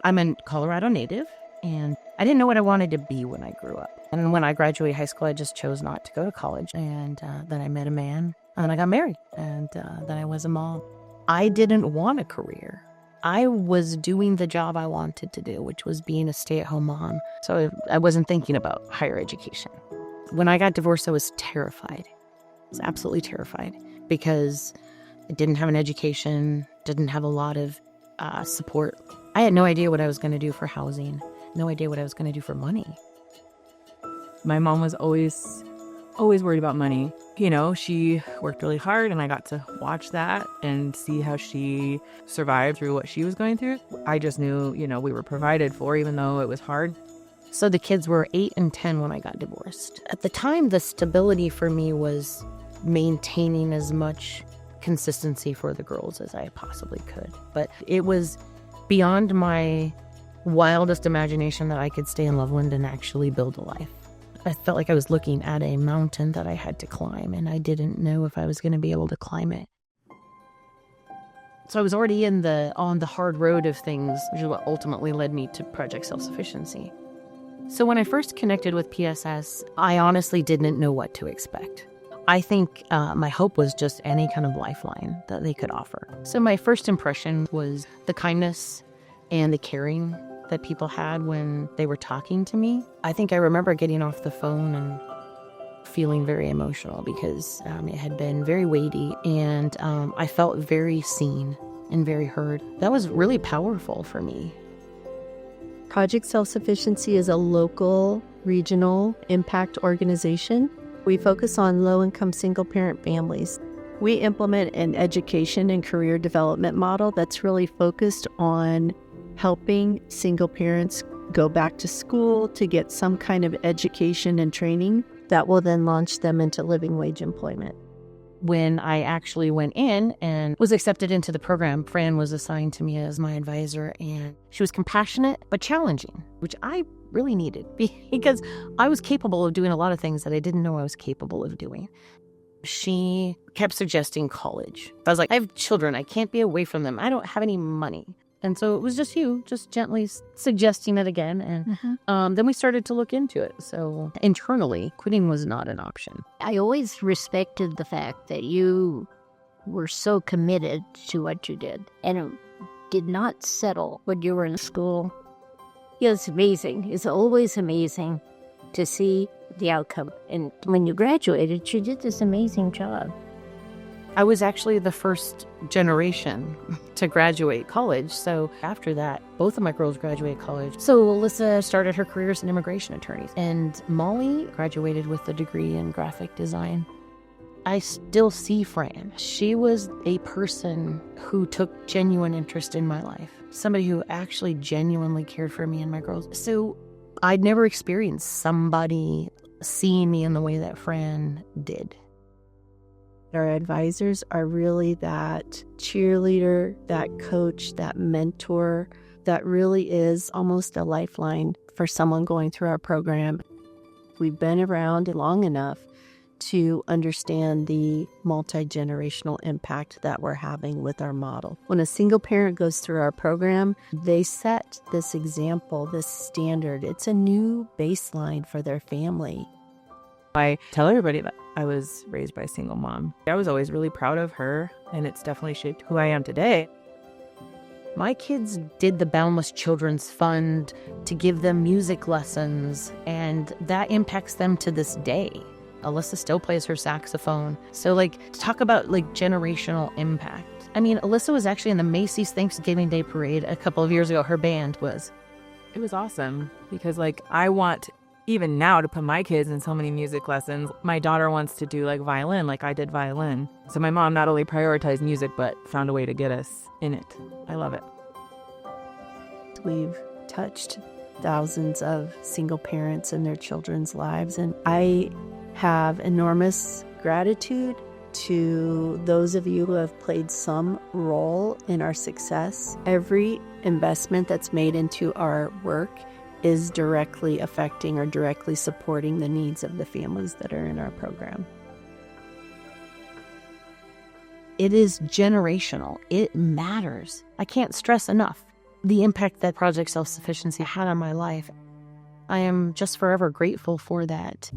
I'm a Colorado native, and I didn't know what I wanted to be when I grew up. And when I graduated high school, I just chose not to go to college. And then I met a man, and I got married, and then I was a mom. I didn't want a career. I was doing the job I wanted to do, which was being a stay-at-home mom. So I wasn't thinking about higher education. When I got divorced, I was terrified. I was absolutely terrified because I didn't have an education, didn't have a lot of support. I had no idea what I was going to do for housing, no idea what I was going to do for money. My mom was always worried about money. You know, she worked really hard, and I got to watch that and see how she survived through what she was going through. I just knew, we were provided for, even though it was hard. So the kids were 8 and 10 when I got divorced. At the time, the stability for me was maintaining as much consistency for the girls as I possibly could. But it was beyond my wildest imagination that I could stay in Loveland and actually build a life. I felt like I was looking at a mountain that I had to climb, and I didn't know if I was going to be able to climb it. So I was already on the hard road of things, which is what ultimately led me to Project Self-Sufficiency. So when I first connected with PSS, I honestly didn't know what to expect. I think my hope was just any kind of lifeline that they could offer. So my first impression was the kindness and the caring that people had when they were talking to me. I think I remember getting off the phone and feeling very emotional because it had been very weighty, and I felt very seen and very heard. That was really powerful for me. Project Self-Sufficiency is a local, regional impact organization. We focus on low-income single-parent families. We implement an education and career development model that's really focused on helping single parents go back to school to get some kind of education and training that will then launch them into living wage employment. When I actually went in and was accepted into the program, Fran was assigned to me as my advisor, and she was compassionate but challenging, which I really needed because I was capable of doing a lot of things that I didn't know I was capable of doing. She kept suggesting college. I was like, I have children. I can't be away from them. I don't have any money. And so it was just gently suggesting it again. And then we started to look into it. So internally, quitting was not an option. I always respected the fact that you were so committed to what you did and did not settle when you were in school. Yeah, it's amazing. It's always amazing to see the outcome. And when you graduated, you did this amazing job. I was actually the first generation to graduate college. So after that, both of my girls graduated college. So Alyssa started her career as an immigration attorney, and Molly graduated with a degree in graphic design. I still see Fran. She was a person who took genuine interest in my life, somebody who actually genuinely cared for me and my girls. So I'd never experienced somebody seeing me in the way that Fran did. Our advisors are really that cheerleader, that coach, that mentor that really is almost a lifeline for someone going through our program. We've been around long enough to understand the multi-generational impact that we're having with our model. When a single parent goes through our program, they set this example, this standard. It's a new baseline for their family. I tell everybody that I was raised by a single mom. I was always really proud of her, and it's definitely shaped who I am today. My kids did the Boundless Children's Fund to give them music lessons, and that impacts them to this day. Alyssa still plays her saxophone. So talk about generational impact. I mean, Alyssa was actually in the Macy's Thanksgiving Day Parade a couple of years ago. Her band was. It was awesome because I want even now to put my kids in so many music lessons. My daughter wants to do violin, like I did violin. So my mom not only prioritized music, but found a way to get us in it. I love it. We've touched thousands of single parents and their children's lives. And I have enormous gratitude to those of you who have played some role in our success. Every investment that's made into our work is directly affecting or directly supporting the needs of the families that are in our program. It is generational. It matters. I can't stress enough. the impact that Project Self-Sufficiency had on my life. I am just forever grateful for that.